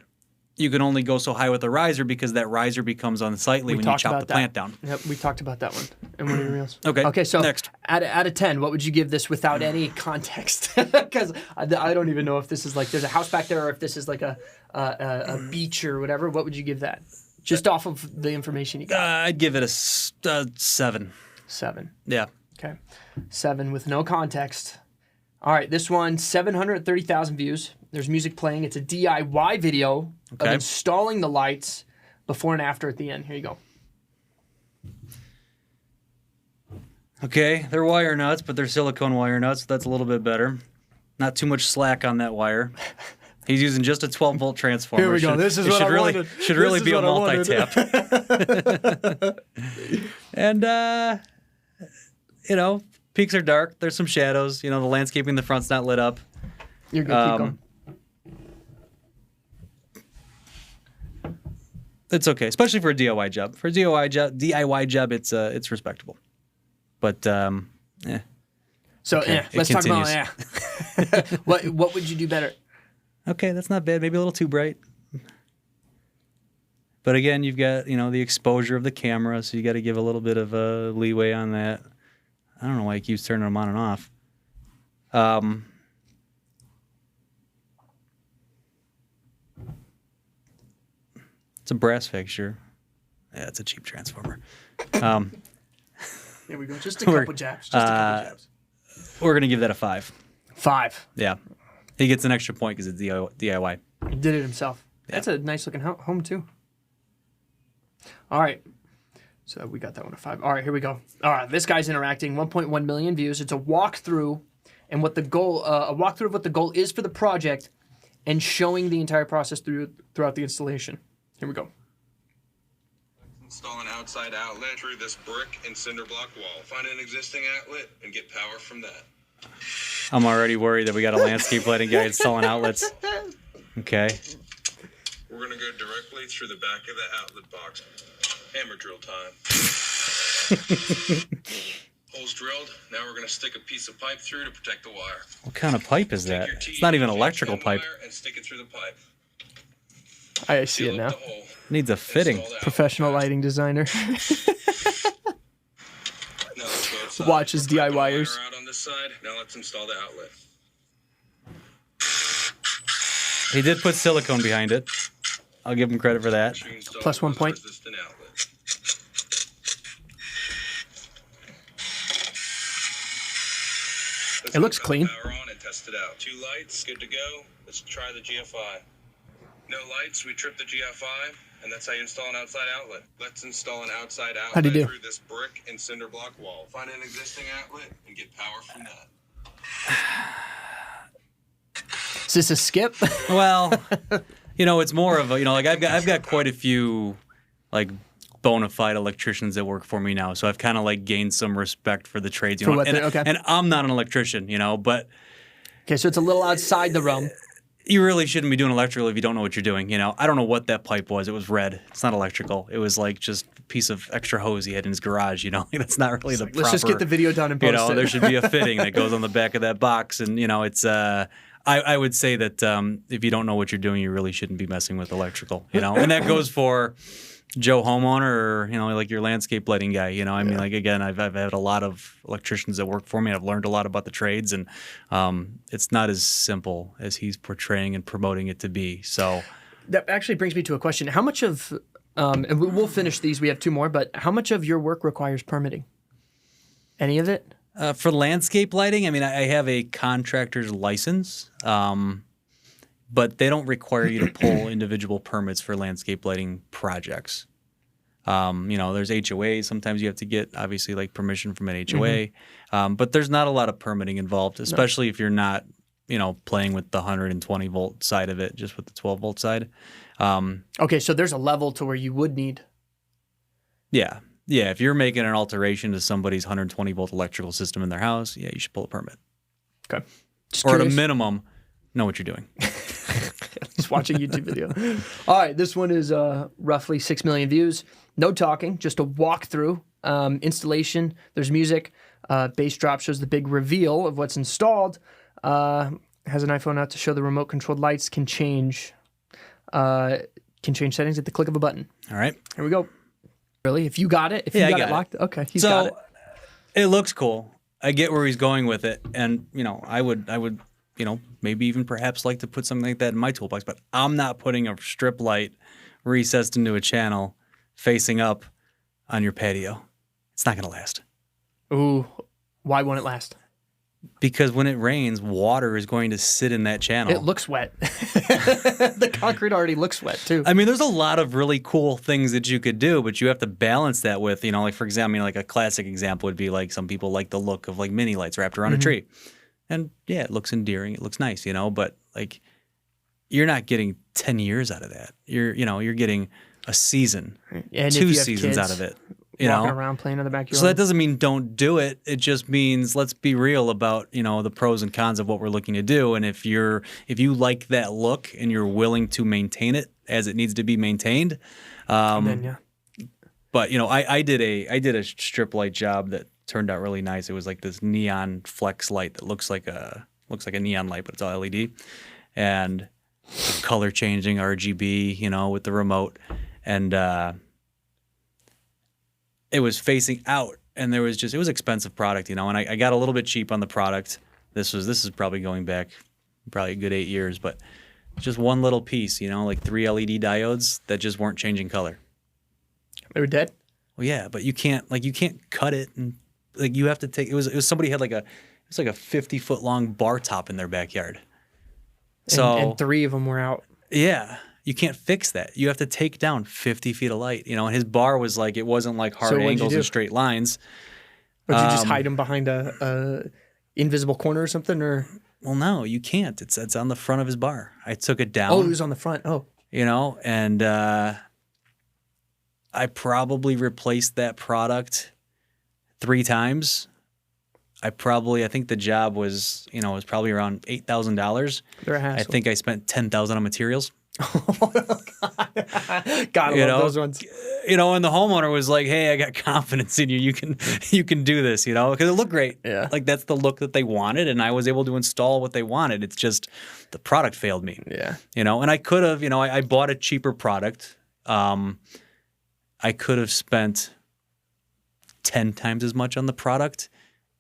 you can only go so high with a riser because that riser becomes unsightly when you chop the plant down. Yep, we talked about that one in one of your reels. Okay. Okay, so next. out of 10, what would you give this without any context? Because I don't even know if this is like there's a house back there or if this is like a beach or whatever. What would you give that? Just off of the information you got. I'd give it a 7. 7. Yeah. Okay. 7 with no context. All right, this one, 730,000 views. There's music playing. It's a DIY video of installing the lights before and after at the end. Here you go. Okay, they're wire nuts, but they're silicone wire nuts. So that's a little bit better. Not too much slack on that wire. He's using just a 12-volt transformer. Here we go. This is what I wanted. Should really This be is a what I wanted. multi-tap. And, peaks are dark. There's some shadows. The landscaping in the front's not lit up. You're good. Keep going. It's okay, especially for a DIY job. For a DIY job, it's respectable. But So okay, let's talk continues. about what would you do better? Okay, that's not bad. Maybe a little too bright. But again, you've got the exposure of the camera, so you got to give a little bit of a leeway on that. I don't know why he keeps turning them on and off. It's a brass fixture. Yeah, it's a cheap transformer. Here we go. Just a couple jabs. We're gonna give that a 5. 5. Yeah, he gets an extra point because it's DIY. He did it himself. Yeah. That's a nice looking home too. All right. So we got that one a 5. All right, here we go. All right, this guy's interacting. 1.1 million views. It's a walkthrough, and what the goal, a walkthrough of what the goal is for the project, and showing the entire process throughout the installation. Here we go. Install an outside outlet through this brick and cinder block wall. Find an existing outlet and get power from that. I'm already worried that we got a landscape lighting guy installing outlets. Okay. We're going to go directly through the back of the outlet box. Hammer drill time. Holes drilled. Now we're going to stick a piece of pipe through to protect the wire. What kind of pipe is that? Take your It's not even T-junction electrical pipe. wire and stick it through the pipe. I see it Seal now. up the hole. Needs a fitting. Install the Professional outlet. lighting designer. Now let's go outside. Watches Put the DIYers. wire out on this side. Now let's install the outlet. He did put silicone behind it. I'll give him credit for that. Plus 1 point. Resistant outlet. It looks Let's clean. put the power on and test it out. 2 lights, good to go. Let's try the GFI. No lights, we trip the GFI, and that's how you install an outside outlet. Let's install an outside outlet How'd he do? through this brick and cinder block wall. Find an existing outlet and get power from that. Is this a skip? Well, it's more of a, like I've got quite a few like bona fide electricians that work for me now, so I've kind of like gained some respect for the trades. For what and, okay. and I'm not an electrician, but Okay, so it's a little outside the realm. you really shouldn't be doing electrical if you don't know what you're doing. I don't know what that pipe was. It was red. It's not electrical. It was like just a piece of extra hose he had in his garage. That's not really the proper. Let's just get the video done and post it. There should be a fitting that goes on the back of that box, and it's. I would say that if you don't know what you're doing, you really shouldn't be messing with electrical. And that goes for Joe homeowner or like your landscape lighting guy. Again, I've had a lot of electricians that work for me. I've learned a lot about the trades, and it's not as simple as he's portraying and promoting it to be. So That actually brings me to a question. How much of, and we'll finish these, we have 2 more, but how much of your work requires permitting? Any of it? for landscape lighting, I have a contractor's license, but they don't require you to pull individual permits for landscape lighting projects. There's HOAs. Sometimes you have to get, obviously, like permission from an HOA. But there's not a lot of permitting involved, especially if you're not, playing with the 120 volt side of it, just with the 12 volt side. Okay, so there's a level to where you would need. Yeah. Yeah, if you're making an alteration to somebody's 120 volt electrical system in their house, yeah, you should pull a permit. Okay. Just Or at a curious. minimum, know what you're doing. Just watch a YouTube video. All right, this one is roughly 6 million views. No talking, just a walkthrough. Installation, there's music. Bass drop shows the big reveal of what's installed. Has an iPhone out to show the remote controlled lights can change settings at the click of a button. All right. Here we go. Really? If you got it? If you got it locked? Okay, he's so, got it. It looks cool. I get where he's going with it. And, I would, maybe even perhaps like to put something like that in my toolbox, but I'm not putting a strip light recessed into a channel facing up on your patio. It's not going to last. Ooh, why won't it last? Because when it rains, water is going to sit in that channel. It looks wet. The concrete already looks wet, too. I mean, there's a lot of really cool things that you could do, but you have to balance that with, like, for example, like a classic example would be like some people like the look of like mini lights wrapped around a tree. And yeah, it looks endearing. It looks nice, but like you're not getting 10 years out of that. You're getting a season, and 2 seasons out of it. Walking around playing in the backyard. So that doesn't mean don't do it. It just means let's be real about, the pros and cons of what we're looking to do. And if you like that look and you're willing to maintain it as it needs to be maintained. Then, yeah. But, I did a strip light job that turned out really nice. It was like this neon flex light that looks like a neon light, but it's all LED. And color changing RGB, with the remote. And it was facing out, and it was expensive product, and I got a little bit cheap on the product. This is probably going back probably a good 8 years, but just one little piece, like 3 LED diodes that just weren't changing color. They were dead? Well, yeah, but you can't cut it, and like you have to take, it was somebody had a 50-foot long bar top in their backyard. So and 3 of them were out. Yeah. You can't fix that. You have to take down 50 feet of light, and his bar was like, it wasn't like hard angles and straight lines. Would you just hide him behind a invisible corner or something, or? Well, no, you can't. It's on the front of his bar. I took it down. Oh, it was on the front. Oh. And I probably replaced that product 3 times. I think the job was, was probably around $8,000. They're a hassle. I think I spent $10,000 on materials. Oh, God. Gotta love those ones. And the homeowner was like, "Hey, I got confidence in you. You can do this, because it looked great. Yeah. Like that's the look that they wanted, and I was able to install what they wanted. It's just the product failed me. Yeah. And I could have, I bought a cheaper product. I could have spent 10 times as much on the product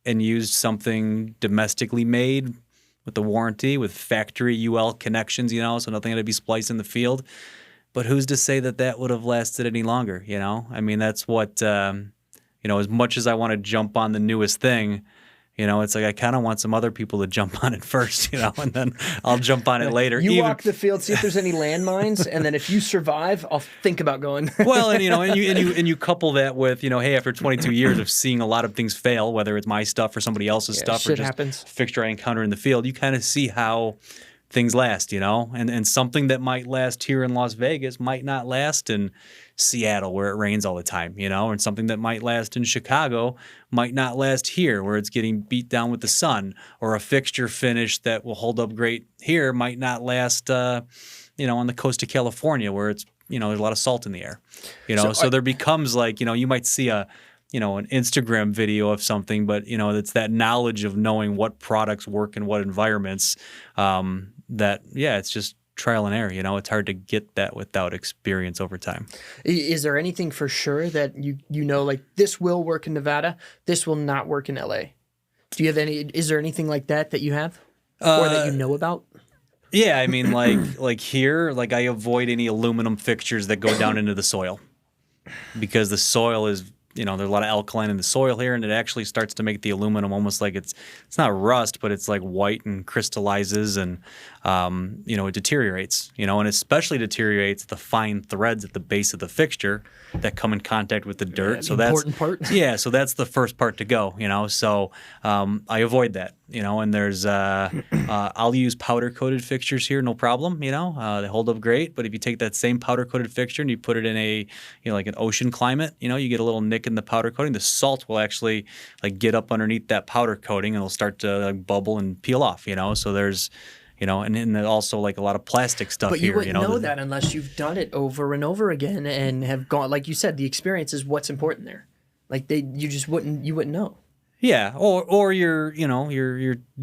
and used something domestically made with the warranty, with factory UL connections, so nothing had to be spliced in the field. But who's to say that would have lasted any longer, I mean, that's what, as much as I want to jump on the newest thing, it's like I kind of want some other people to jump on it first, and then I'll jump on it later. You walk the field, see if there's any landmines, and then if you survive, I'll think about going. Well, and you couple that with, hey, after 22 years of seeing a lot of things fail, whether it's my stuff or somebody else's stuff or just happens. Fixture I encounter in the field, you kind of see how things last, and something that might last here in Las Vegas might not last in Seattle where it rains all the time, and something that might last in Chicago might not last here where it's getting beat down with the sun, or a fixture finish that will hold up great here might not last, on the coast of California where it's, there's a lot of salt in the air, so there becomes like, you might see an Instagram video of something, but it's that knowledge of knowing what products work in what environments, it's just trial and error. It's hard to get that without experience over time. Is there anything for sure that like this will work in Nevada, this will not work in LA? Do you have is there anything like that you have or that you know about? Yeah, I mean, like here, like I avoid any aluminum fixtures that go down into the soil because the soil is, there's a lot of alkaline in the soil here, and it actually starts to make the aluminum almost like it's not rust, but it's like white and crystallizes, and it deteriorates, and especially deteriorates the fine threads at the base of the fixture that come in contact with the dirt. Yeah, so that's important part. Yeah, so that's the first part to go, So I avoid that, and there's I'll use powder coated fixtures here, no problem, they hold up great. But if you take that same powder coated fixture and you put it in a like an ocean climate, you get a little nick in the powder coating, the salt will actually like get up underneath that powder coating and it'll start to like bubble and peel off, So there's and then also like a lot of plastic stuff But here. you wouldn't know that unless you've done it over and over again and have gone, like you said, the experience is what's important there. Like you wouldn't know. Yeah, or you're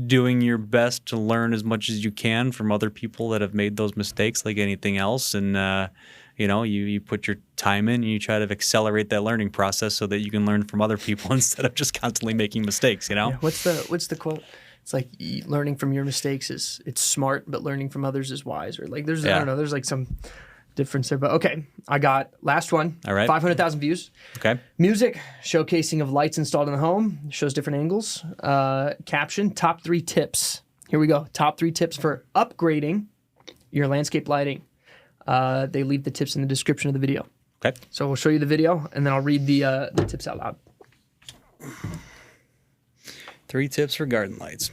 doing your best to learn as much as you can from other people that have made those mistakes, like anything else, and you put your time in and you try to accelerate that learning process so that you can learn from other people instead of just constantly making mistakes. Yeah. What's the quote? It's like learning from your mistakes it's smart, but learning from others is wise. Or like I don't know, there's like some difference there. But okay, I got last one. All right. 500,000 views. Okay. Music, showcasing of lights installed in the home. Shows different angles. Caption, top 3 tips. Here we go. Top 3 tips for upgrading your landscape lighting. They leave the tips in the description of the video. Okay. So we'll show you the video, and then I'll read the tips out loud. 3 tips for garden lights.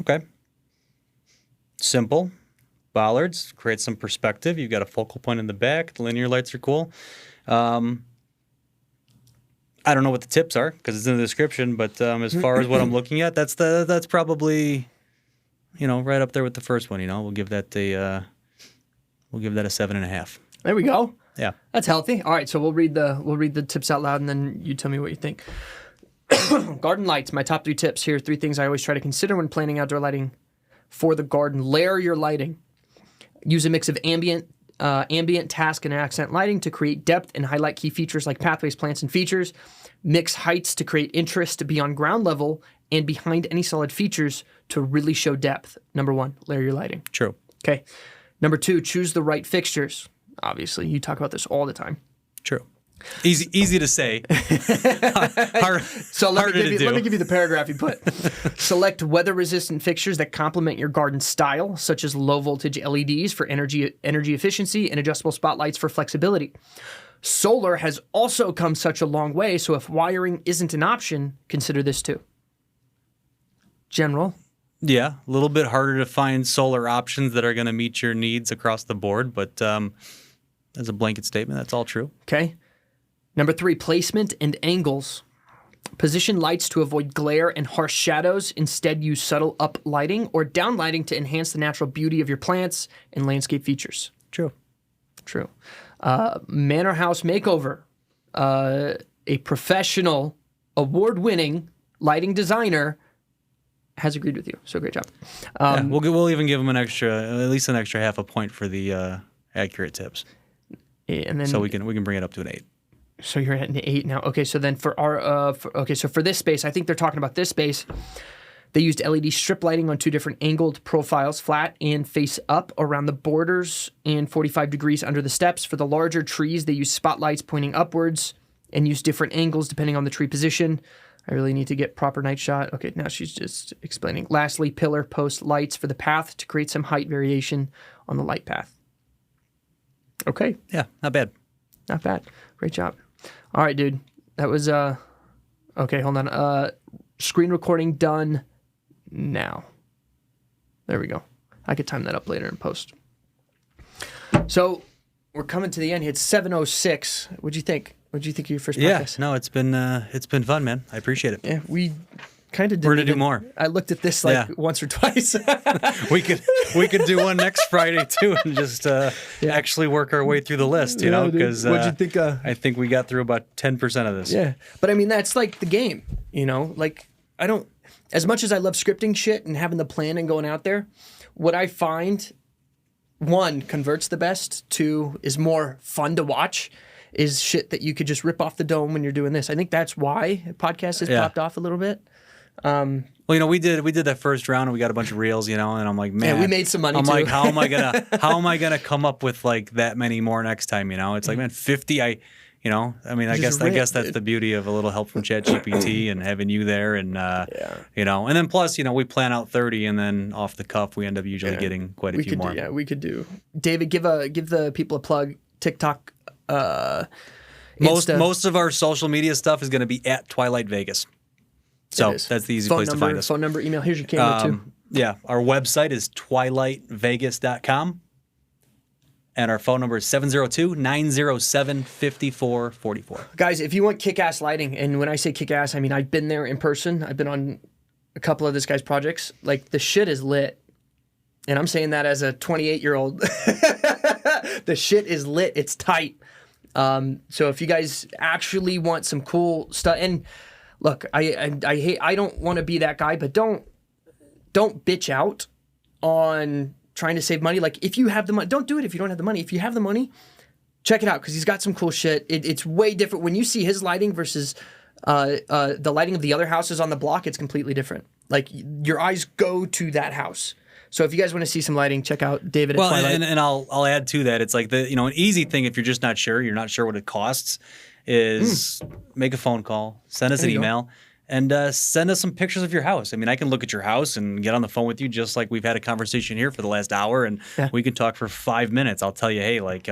Okay. Simple. Bollards, create some perspective. You've got a focal point in the back. The linear lights are cool. I don't know what the tips are because it's in the description, but as far as what I'm looking at, that's probably, right up there with the first one. We'll give that a 7.5. There we go. Yeah. That's healthy. All right, so we'll read the tips out loud, and then you tell me what you think. Garden lights, my top 3 tips. Here are 3 things I always try to consider when planning outdoor lighting for the garden. Layer your lighting. Use a mix of ambient, task, and accent lighting to create depth and highlight key features like pathways, plants, and features. Mix heights to create interest beyond ground level and behind any solid features to really show depth. Number 1, layer your lighting. True. Okay. Number 2, choose the right fixtures. Obviously, you talk about this all the time. True. Easy to say. So let me do. give you the paragraph you put. Select weather-resistant fixtures that complement your garden style, such as low-voltage LEDs for energy efficiency and adjustable spotlights for flexibility. Solar has also come such a long way, so if wiring isn't an option, consider this too. General. Yeah, a little bit harder to find solar options that are going to meet your needs across the board, but as a blanket statement, that's all true. Okay. Number 3, placement and angles. Position lights to avoid glare and harsh shadows. Instead, use subtle up lighting or down lighting to enhance the natural beauty of your plants and landscape features. True. Manor house makeover. A professional, award-winning lighting designer has agreed with you. So great job. We'll even give them at least an extra half a point for the accurate tips. And then so we can bring it up to an 8. So you're at an 8 now. Okay, so then for our so for this space, I think they're talking about this space. They used LED strip lighting on 2 different angled profiles, flat and face up around the borders and 45 degrees under the steps. For the larger trees, they use spotlights pointing upwards and use different angles depending on the tree position. I really need to get proper night shot. Okay, now she's just explaining. Lastly, pillar post lights for the path to create some height variation on the light path. Okay. Yeah, not bad. Not bad. Great job. All right, dude. That was okay, hold on. Screen recording done now. There we go. I could time that up later in post. So we're coming to the end here. It's 7:06. What'd you think? What'd you think of your first podcast? Yeah, no, it's been fun, man. I appreciate it. Yeah, we kind of did. We're gonna do more. I looked at this once or twice. we could do one next Friday too, and just actually work our way through the list. Because what'd you think? I think we got through about 10% of this. Yeah, but I mean that's like the game. Like I don't. As much as I love scripting shit and having the plan and going out there, what I find, 1, converts the best. 2, is more fun to watch. Is shit that you could just rip off the dome when you're doing this. I think that's why podcast has popped off a little bit. Well, we did that first round and we got a bunch of reels, and I'm like, man, we made some money. I'm too. like, how am I gonna come up with like that many more next time? It's like, man, 50. I guess that's the beauty of a little help from ChatGPT and having you there, and and then plus, we plan out 30, and then off the cuff, we end up usually getting quite a few more. Yeah, we could do. David, give the people a plug. TikTok. Most of our social media stuff is going to be at Twilight Vegas. So that's the easy place to find us. Phone number, email. Here's your camera too. Yeah, our website is twilightvegas.com. And our phone number is 702-907-5444. Guys, if you want kick-ass lighting, and when I say kick-ass, I mean I've been there in person. I've been on a couple of this guy's projects. Like, the shit is lit. And I'm saying that as a 28-year-old. The shit is lit. It's tight. So if you guys actually want some cool stuff, and look, I don't want to be that guy, but don't bitch out on trying to save money. Like, if you have the money, don't do it if you don't have the money. If you have the money, check it out, because he's got some cool shit. It's way different. When you see his lighting versus the lighting of the other houses on the block, it's completely different. Like, your eyes go to that house. So if you guys want to see some lighting, check out David at Twilight. And I'll add to that. It's like an easy thing if you're just not sure, you're not sure what it costs, is make a phone call, send us an email, and send us some pictures of your house. I mean, I can look at your house and get on the phone with you just like we've had a conversation here for the last hour, and we can talk for 5 minutes. I'll tell you, hey, like,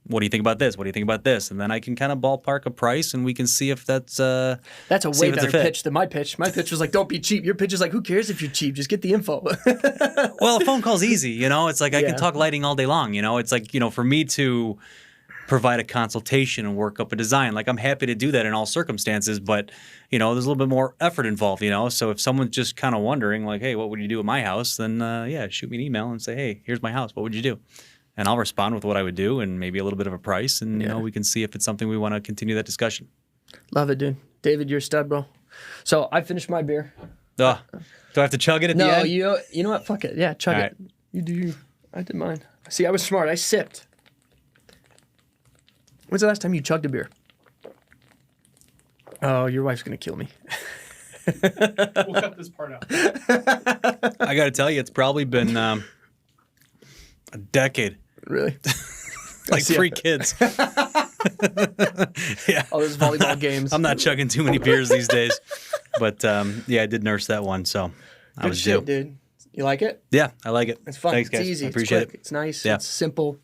what do you think about this? What do you think about this? And then I can kind of ballpark a price, and we can see if that's a way better pitch than my pitch. My pitch was like, don't be cheap. Your pitch is like, who cares if you're cheap? Just get the info. Well, a phone call's easy. It's like I can talk lighting all day long. It's like, for me to provide a consultation and work up a design, like, I'm happy to do that in all circumstances, but there's a little bit more effort involved. So if someone's just kind of wondering, like, hey, what would you do with my house? Then shoot me an email and say, hey, here's my house. What would you do? And I'll respond with what I would do and maybe a little bit of a price, and we can see if it's something we want to continue that discussion. Love it, dude. David, you're a stud, bro. So I finished my beer. Do I have to chug it at the end? No, you know what? Fuck it. Yeah, chug it. You do. I did mine. See, I was smart. I sipped. When's the last time you chugged a beer? Oh, your wife's gonna kill me. We'll cut this part out. I got to tell you, it's probably been a decade. Really? Like 3 kids. Yeah. All those volleyball games. I'm not chugging too many beers these days. But I did nurse that one, so I was due. Dude. You like it? Yeah, I like it. It's fun. Thanks, guys. It's easy. I appreciate it's quick. it. It's nice. Yeah. It's simple.